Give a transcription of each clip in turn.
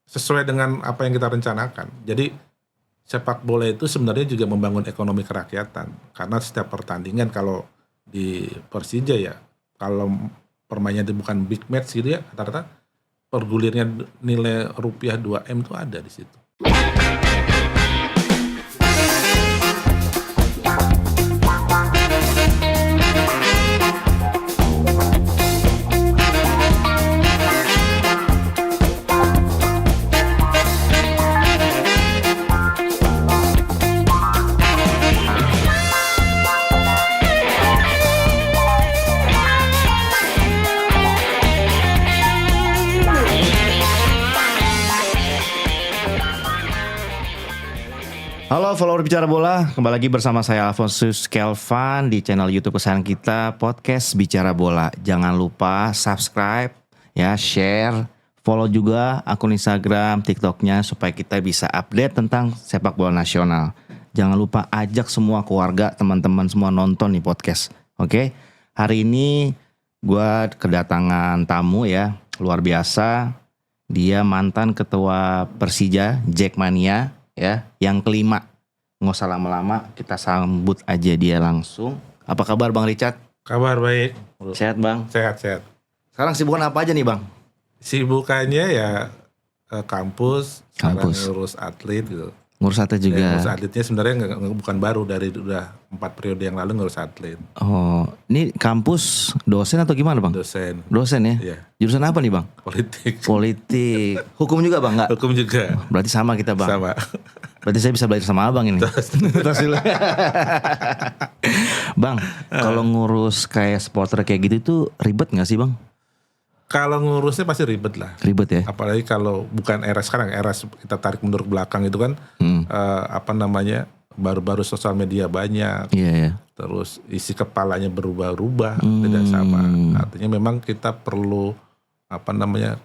sesuai dengan apa yang kita rencanakan. Jadi sepak bola itu sebenarnya juga membangun ekonomi kerakyatan. Karena setiap pertandingan kalau di Persija ya, kalau permainannya itu bukan big match gitu ya, rata-rata pergulirnya nilai rupiah 2M itu ada di situ. Halo follower Bicara Bola, kembali lagi bersama saya Alphonsus Kelvan di channel YouTube kesayangan kita, Podcast Bicara Bola. Jangan lupa subscribe, ya, share, follow juga akun Instagram, TikToknya supaya kita bisa update tentang sepak bola nasional. Jangan lupa ajak semua keluarga, teman-teman semua nonton nih podcast. Oke, hari ini gue kedatangan tamu ya, luar biasa. Dia mantan ketua Persija, Jackmania. Ya, yang kelima. Nggak usah lama-lama, kita sambut aja dia langsung. Apa kabar Bang Richard? Kabar baik. Sehat Bang? Sehat. Sekarang sibukan apa aja nih Bang? Sibukannya ya kampus, sekarang ngurus atlet gitu. Ngurus atlet juga? Ya, ngurus atletnya sebenarnya bukan baru, dari udah 4 periode yang lalu ngurus atlet. Oh, ini kampus dosen atau gimana Bang? Dosen ya? Iya. Jurusan apa nih Bang? Politik. Hukum juga Bang? Enggak? Hukum juga. Berarti sama kita Bang? Sama. Berarti saya bisa belajar sama abang ini. Bang, kalau ngurus kayak supporter kayak gitu tuh ribet gak sih Bang? Kalau ngurusnya pasti ribet lah. Ribet ya? Apalagi kalau bukan era sekarang, era kita tarik mundur ke belakang itu kan baru-baru sosial media banyak. Iya. Terus isi kepalanya berubah-ubah, tidak sama. Artinya memang kita perlu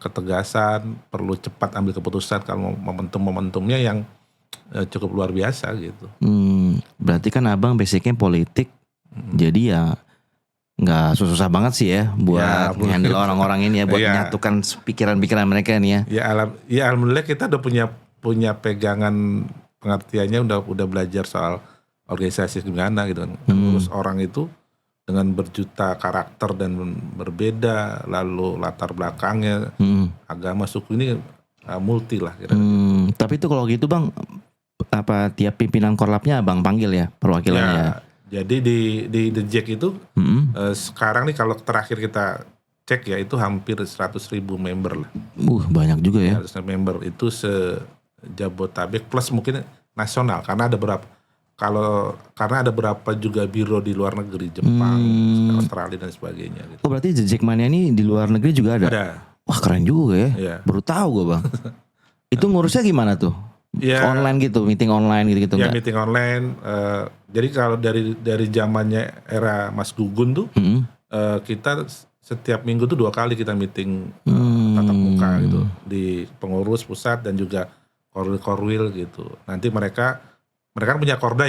ketegasan, perlu cepat ambil keputusan kalau momentumnya yang cukup luar biasa gitu. Berarti kan abang basicnya politik, jadi ya nggak susah banget sih ya buat handle orang-orang ini ya, buat menyatukan pikiran-pikiran mereka nih ya. Ya alhamdulillah kita udah punya pegangan pengertiannya, udah belajar soal organisasi gimana gitu kan. Ngurus orang itu dengan berjuta karakter dan berbeda, lalu latar belakangnya, agama, suku ini multi lah kira-kira. Tapi itu kalau gitu Bang, apa tiap pimpinan korlapnya Bang panggil ya perwakilannya? Ya, jadi di The Jack itu sekarang nih kalau terakhir kita cek ya itu hampir 100.000 member lah. Banyak juga ya. 100 member itu se-Jabotabek plus mungkin nasional karena ada beberapa juga biro di luar negeri, Jepang, Australia dan sebagainya gitu. Oh berarti The Jackmania ini di luar negeri juga ada? Ada. Wah keren juga ya. Iya. Baru tahu gue Bang. Itu ngurusnya gimana tuh? Ya, online gitu, meeting online gitu ya enggak? Meeting online. Jadi kalau dari zamannya era Mas Gugun tuh, kita setiap minggu tuh 2 kali kita meeting tatap muka gitu di pengurus pusat dan juga korwil gitu. Nanti mereka kan punya korda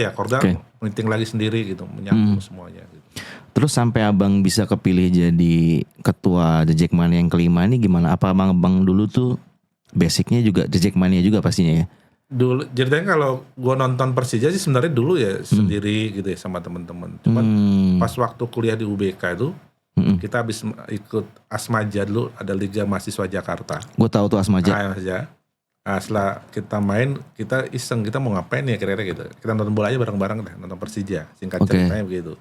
meeting lagi sendiri gitu, menyambung semuanya gitu. Terus sampai abang bisa kepilih jadi ketua The Jackmania yang kelima ini gimana? Apa abang dulu tuh basicnya juga The Jackmania juga pastinya ya? Dulu ceritanya kalau gue nonton Persija sih sebenarnya dulu ya sendiri gitu ya sama teman-teman. Cuman pas waktu kuliah di UBK itu kita habis ikut Asmaja dulu, ada Liga Mahasiswa Jakarta. Gue tahu tuh Asmaja. Nah, setelah kita main, kita iseng, kita mau ngapain ya kira-kira gitu. Kita nonton bola aja bareng-bareng deh, nonton Persija, singkat ceritanya begitu.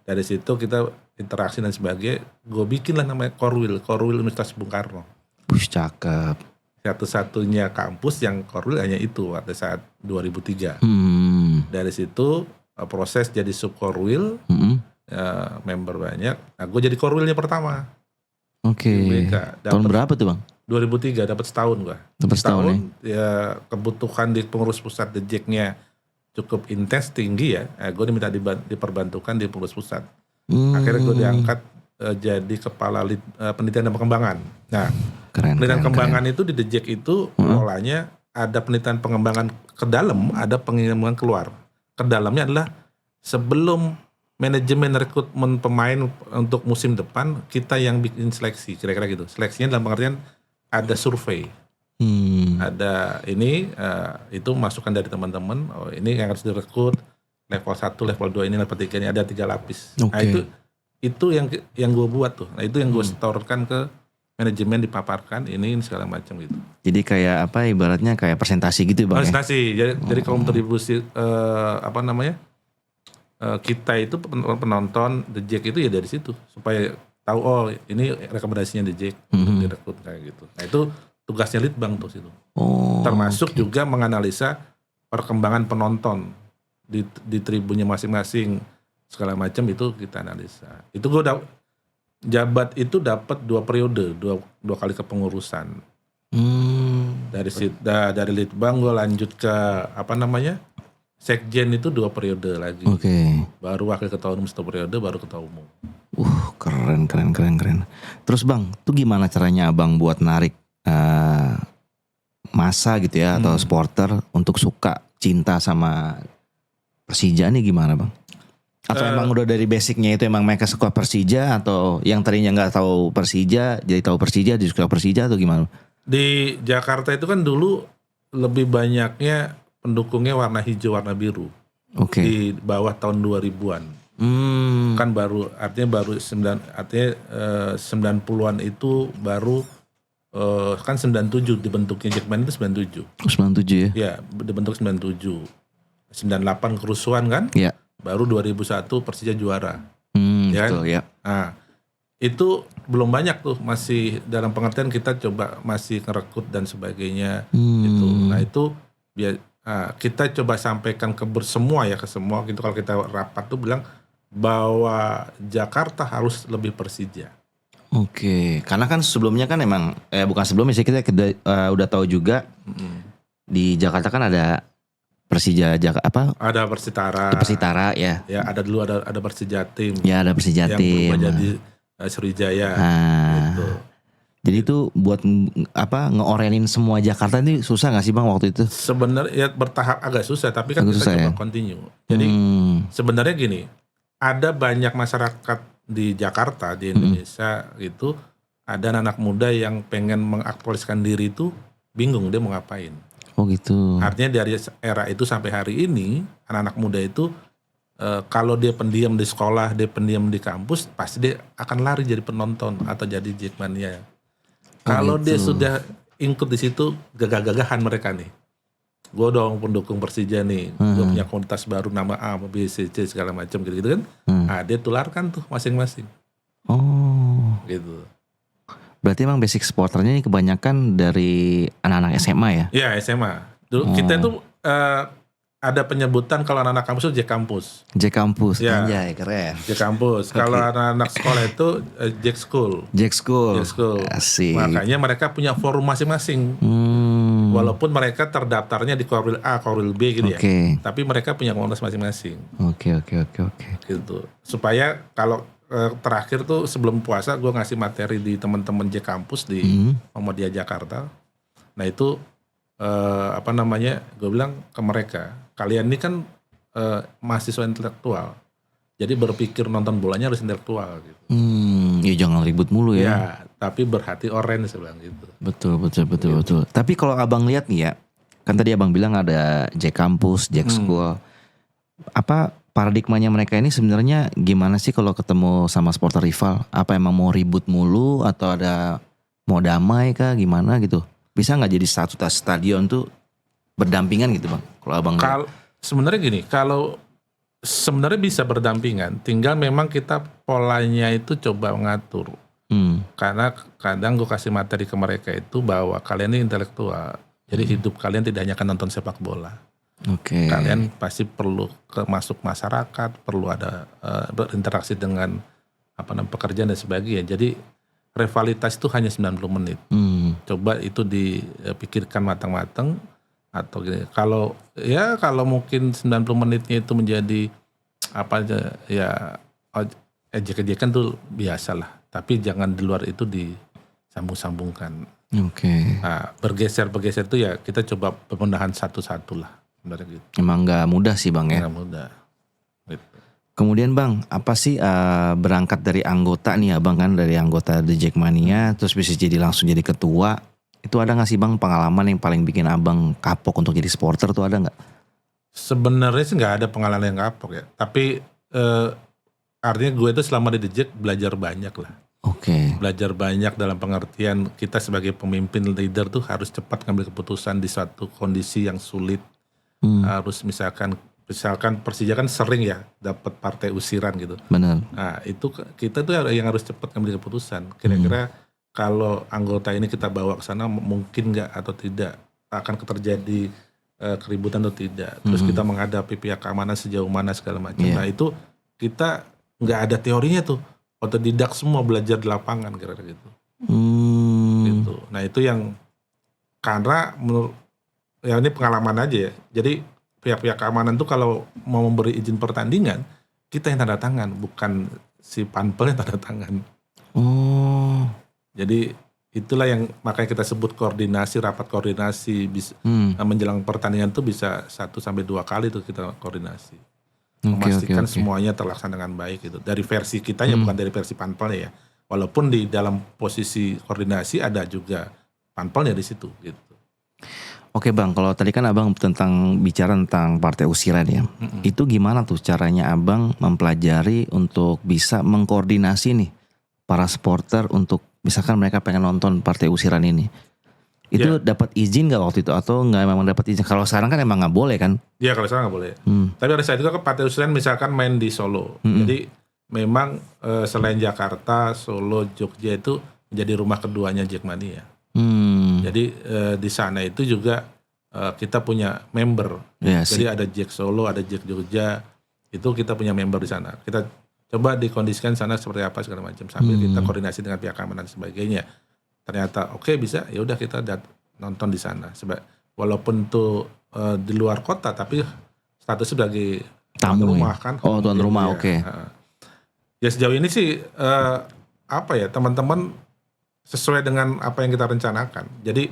Dari situ kita interaksi dan sebagainya, gue bikin lah namanya Korwil Universitas Bung Karno. Cakep. Satu-satunya kampus yang Korwil hanya itu pada saat 2003. Dari situ proses jadi sub Korwil, member banyak. Nah, gue jadi Korwilnya pertama. Oke. Tahun berapa tuh Bang? 2003, dapat setahun gue. Dapat setahun ya. Kebutuhan di pengurus pusat The Jack-nya cukup intens, tinggi ya. Gue diminta diperbantukan di pengurus pusat. Akhirnya gue diangkat jadi kepala penelitian dan pengembangan. Nah, penelitian pengembangan itu di The Jack itu polanya ada penelitian pengembangan ke dalam, ada pengembangan keluar. Ke dalamnya adalah sebelum manajemen rekrutmen pemain untuk musim depan, kita yang bikin seleksi, kira-kira gitu. Seleksinya dalam pengertian ada survei. ada ini itu masukan dari teman-teman. Oh ini yang harus direkrut level 1, level 2 ini level 3 ini ada 3 lapis. Nah itu yang gue buat tuh. Nah itu yang gue setorkan ke manajemen, dipaparkan ini segala macam gitu. Jadi kayak apa ibaratnya kayak presentasi gitu Bang. Presentasi. Jadi kalau kontribusi kita itu penonton The Jack itu ya dari situ supaya tahu oh ini rekomendasinya The Jack untuk direkrut kayak gitu. Nah itu tugasnya Litbang tuh situ. Termasuk juga menganalisa perkembangan penonton di tribunnya masing-masing segala macam itu kita analisa. Itu gue jabat itu dapat 2 periode, dua kali kepengurusan. Dari Litbang gue lanjut ke Sekjen itu 2 periode lagi. Baru wakil ketua umum 1 periode, baru ketua umum. Keren. Terus Bang, tuh gimana caranya Abang buat narik masa gitu ya atau supporter untuk suka cinta sama Persija nih gimana Bang? Atau emang udah dari basicnya itu emang mereka suka Persija atau yang tadinya nggak tahu Persija jadi tahu Persija, jadi suka Persija atau gimana? Di Jakarta itu kan dulu lebih banyaknya pendukungnya warna hijau, warna biru. Di bawah tahun 2000-an. Kan baru 90-an itu baru kan 97 dibentuknya Jackman itu 97. 97 ya? Ya, dibentuk 97. 98 kerusuhan kan? Iya. Baru 2001 Persija juara. Betul ya. Nah, itu belum banyak tuh, masih dalam pengertian kita coba masih ngerekrut dan sebagainya gitu. Nah, itu kita coba sampaikan ke semua gitu kalau kita rapat tuh bilang bahwa Jakarta harus lebih Persija. Karena kan sebelumnya kan emang bukan sebelumnya sih kita udah tahu juga di Jakarta kan ada Persija Ada Persitara ya. Ya ada dulu ada Persijatim. Ya ada Persijatim. Yang berubah jadi Sriwijaya. Gitu. Jadi itu buat ngeorenin semua Jakarta ini susah nggak sih Bang waktu itu? Sebenarnya bertahap agak susah, tapi kan kita coba continue. Jadi sebenarnya gini, ada banyak masyarakat di Jakarta, di Indonesia gitu, ada anak muda yang pengen mengaktualiskan diri itu bingung dia mau ngapain. Gitu. Artinya dari era itu sampai hari ini anak-anak muda itu kalau dia pendiam di sekolah, dia pendiam di kampus, pasti dia akan lari jadi penonton atau jadi Jackmania. Kalau dia sudah ikut di situ gagah-gagahan mereka nih. Gue dong pendukung Persija nih. Gue punya komunitas baru nama A, B, C, C segala macam gitu kan. Dia tularkan tuh masing-masing. Gitu. Berarti emang basic supporternya ini kebanyakan dari anak-anak SMA ya? Iya SMA. Dulu kita tuh ada penyebutan kalau anak-anak kampus itu Jack Kampus. Jack Kampus, ya. Anjay keren. Jack Kampus. Kalau anak-anak sekolah itu Jack School. Jack School. Asik. Makanya mereka punya forum masing-masing. Walaupun mereka terdaftarnya di Korwil A, Korwil B gitu ya. Tapi mereka punya komunitas masing-masing. Oke. Gitu. Supaya kalau terakhir tuh sebelum puasa gue ngasih materi di teman-teman Jack Kampus di Muhammadiyah Jakarta. Nah itu gue bilang ke mereka, kalian ini kan mahasiswa intelektual, jadi berpikir nonton bolanya harus intelektual gitu. Ya jangan ribut mulu ya. Ya, tapi berhati orange sebelah gitu. Betul. Tapi kalau abang lihat nih ya, kan tadi abang bilang ada Jack Campus, Jack School. Apa paradigmanya mereka ini sebenarnya gimana sih kalau ketemu sama supporter rival? Apa emang mau ribut mulu atau ada mau damai kah gimana gitu? Bisa nggak jadi satu stadion tuh berdampingan gitu bang? Kalau abang sebenarnya gini, kalau sebenarnya bisa berdampingan, tinggal memang kita polanya itu coba mengatur. Karena kadang gue kasih materi ke mereka itu bahwa kalian ini intelektual, jadi hidup kalian tidak hanya akan nonton sepak bola. Kalian pasti perlu masuk masyarakat, perlu ada berinteraksi dengan pekerjaan dan sebagainya. Jadi rivalitas itu hanya 90 menit. Coba itu dipikirkan matang-matang atau gini. Kalau mungkin 90 menitnya itu menjadi ejek-ejekan tuh biasalah. Tapi jangan di luar itu disambung-sambungkan. Nah, bergeser itu ya kita coba pemenahan satu-satu lah. Gitu. Emang gak mudah sih bang ya? Gak mudah. Gitu. Kemudian bang, apa sih berangkat dari anggota nih abang kan dari anggota The Jackmania terus bisa langsung jadi ketua. Itu ada nggak sih Bang pengalaman yang paling bikin Abang kapok untuk jadi supporter tuh ada nggak? Sebenarnya sih nggak ada pengalaman yang kapok ya. Tapi artinya gue itu selama di The Jack belajar banyak lah. Oke. Belajar banyak dalam pengertian kita sebagai pemimpin leader tuh harus cepat ngambil keputusan di suatu kondisi yang sulit. Harus misalkan Persija kan sering ya dapat partai usiran gitu. Benar. Nah itu kita tuh yang harus cepat ngambil keputusan. Kira-kira kalau anggota ini kita bawa ke sana mungkin nggak atau tidak, akan terjadi keributan atau tidak. Terus kita menghadapi pihak keamanan sejauh mana segala macam. Nah itu kita nggak ada teorinya tuh, otodidak semua belajar di lapangan kira-kira gitu. Gitu. Nah itu yang karena menurut ya ini pengalaman aja ya. Jadi pihak-pihak keamanan tuh kalau mau memberi izin pertandingan, kita yang tanda tangan, bukan si panpel yang tanda tangan. Oh. Jadi itulah yang makanya kita sebut koordinasi, rapat koordinasi menjelang pertandingan tuh bisa 1-2 kali tuh kita koordinasi. Memastikan semuanya terlaksana dengan baik gitu. Dari versi kitanya bukan dari versi panpelnya ya. Walaupun di dalam posisi koordinasi ada juga panpelnya di situ gitu. Oke Bang, kalau tadi kan Abang bicara tentang partai usiran ya. Itu gimana tuh caranya Abang mempelajari untuk bisa mengkoordinasi nih para supporter untuk misalkan mereka pengen nonton partai usiran ini. Itu dapat izin gak waktu itu atau nggak memang dapat izin? Kalau sekarang kan emang nggak boleh kan? Iya kalau sekarang nggak boleh. Tapi pada saat itu kan partai usiran misalkan main di Solo. Jadi memang selain Jakarta, Solo, Jogja itu menjadi rumah keduanya Jackmania. Jadi di sana itu juga kita punya member. Jadi ada Jack Solo, ada Jack Jogja. Itu kita punya member di sana. Kita coba dikondisikan sana seperti apa segala macam sambil kita koordinasi dengan pihak keamanan dan sebagainya. Ternyata oke, bisa, ya udah kita nonton di sana. Walaupun tuh di luar kota tapi status sebagai tamu tuan rumah kan. Oh, tuan rumah, oke. Ya sejauh ini sih teman-teman sesuai dengan apa yang kita rencanakan. Jadi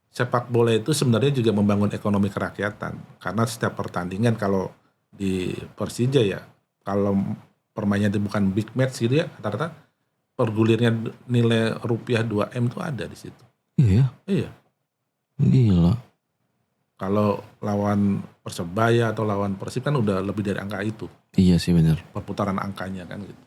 sepak bola itu sebenarnya juga membangun ekonomi kerakyatan. Karena setiap pertandingan kalau di Persija ya, kalau permainannya itu bukan big match gitu ya, rata-rata pergulirnya nilai rupiah 2M itu ada di situ. Iya? Iya. Gila. Kalau lawan Persebaya atau lawan Persib kan udah lebih dari angka itu. Iya sih benar. Perputaran angkanya kan gitu.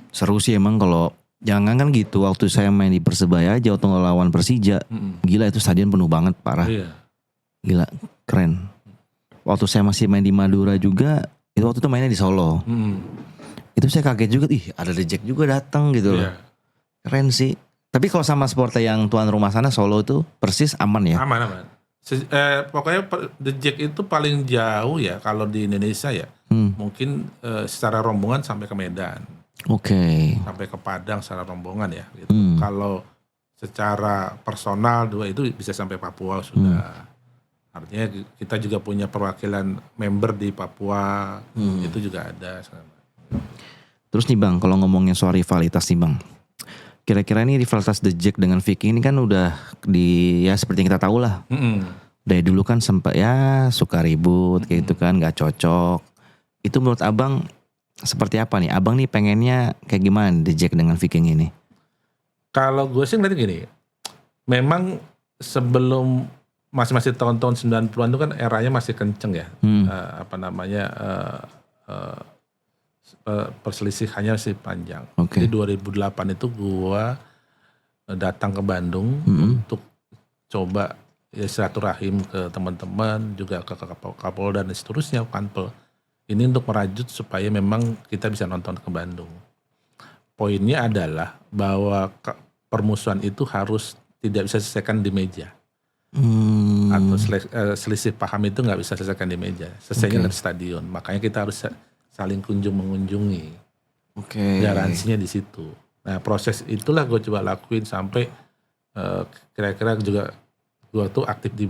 Seru sih emang kalau jangan kan gitu, waktu saya main di Persebaya aja waktu ngelawan Persija, gila itu stadion penuh banget, parah. Iya. Gila, keren. Waktu saya masih main di Madura juga, itu waktu itu mainnya di Solo. Itu saya kaget juga, ada The Jack juga datang gitu loh. Keren sih. Tapi kalau sama supporter yang tuan rumah sana Solo itu Persis aman ya? Aman. Pokoknya The Jack itu paling jauh ya kalau di Indonesia ya. Mungkin secara rombongan sampai ke Medan. Oke. Sampai ke Padang secara rombongan ya gitu. Kalau secara personal itu bisa sampai Papua sudah. Artinya kita juga punya perwakilan member di Papua, itu juga ada. Terus nih Bang, kalau ngomongin soal rivalitas nih Bang, kira-kira ini rivalitas The Jack dengan Viking ini kan udah ya seperti yang kita tahu lah. Dari dulu kan sempat ya suka ribut kayak gitu kan, gak cocok. Itu menurut Abang seperti apa nih? Abang nih pengennya kayak gimana The Jack dengan Viking ini? Kalau gue sih ngeliat gini, memang sebelum masih tahun-tahun 90-an itu kan eranya masih kenceng ya. Perselisihannya masih panjang. Jadi 2008 itu gue datang ke Bandung untuk coba ya silaturahim ke teman-teman, juga ke Kapolda dan seterusnya, Panpel. Ini untuk merajut supaya memang kita bisa nonton ke Bandung. Poinnya adalah bahwa permusuhan itu harus tidak bisa diselesaikan di meja. Atau selisih paham itu nggak bisa diselesaikan di meja. Selesainya di stadion. Makanya kita harus saling mengunjungi. Garansinya di situ. Nah proses itulah gue coba lakuin sampai kira-kira juga gue tuh aktif di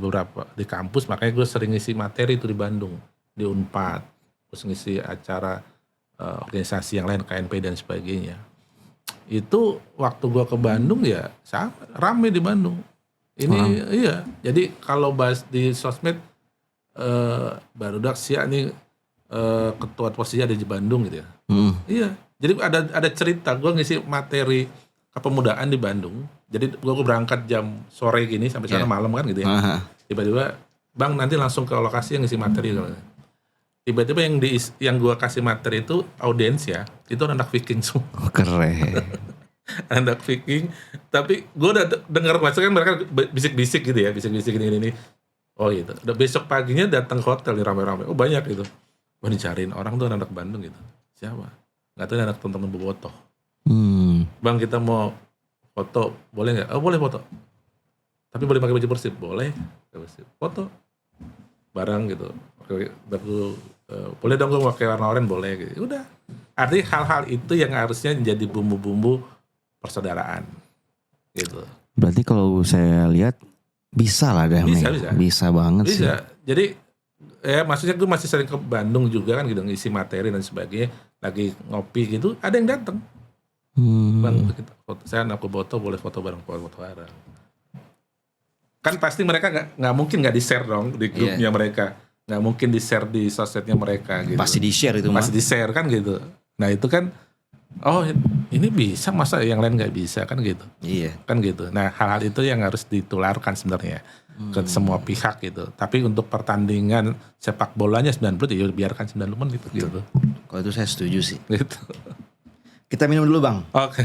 kampus. Makanya gue sering ngisi materi itu di Bandung, di Unpad. Terus ngisi acara organisasi yang lain, KNP dan sebagainya. Itu waktu gua ke Bandung ya rame di Bandung. Iya. Jadi kalau bahas di sosmed barudak sia nih ketua Persija ada di Bandung gitu ya. Iya. Jadi ada cerita, gua ngisi materi kepemudaan di Bandung. Jadi gue berangkat jam sore gini sampai sana malam kan gitu ya. Tiba-tiba bang nanti langsung ke lokasi yang isi materi. Tiba-tiba yang gue kasih materi itu audiens ya, itu anak Viking semua. Keren. Anak Viking, tapi gue udah dengar kan mereka bisik-bisik gitu ya, bisik-bisik ini. Oh gitu. Udah besok paginya datang ke hotel nih rame-rame. Oh banyak gitu. Gue dicariin orang tuh anak Bandung gitu. Siapa? Gak tahu anak teman-teman Bobotoh. Bang kita mau foto, boleh nggak? Oh boleh foto. Tapi boleh pakai baju Persib, boleh. Foto bareng gitu. Boleh dong gue pakai warna oranye, boleh gitu. Udah. Artinya hal-hal itu yang harusnya menjadi bumbu-bumbu persaudaraan gitu. Berarti kalau saya lihat bisa lah dah. Bisa banget sih. Bisa. Jadi ya maksudnya gue masih sering ke Bandung juga kan gitu, ngisi materi dan sebagainya, lagi ngopi gitu, ada yang datang. Bang kita foto, saya anak Bobotoh boleh foto bareng. Kan pasti mereka nggak mungkin nggak di-share dong di grupnya mereka, nggak mungkin di-share di sosmednya mereka gitu. Pasti di-share itu pasti di-share kan gitu. Nah itu kan, oh ini bisa masa yang lain nggak bisa kan gitu. Iya. Kan gitu. Nah hal-hal itu yang harus ditularkan sebenarnya ke semua pihak gitu. Tapi untuk pertandingan sepak bolanya 90 ya biarkan 90 menit gitu. Kalau itu saya setuju sih. Gitu. Kita minum dulu bang. Oke.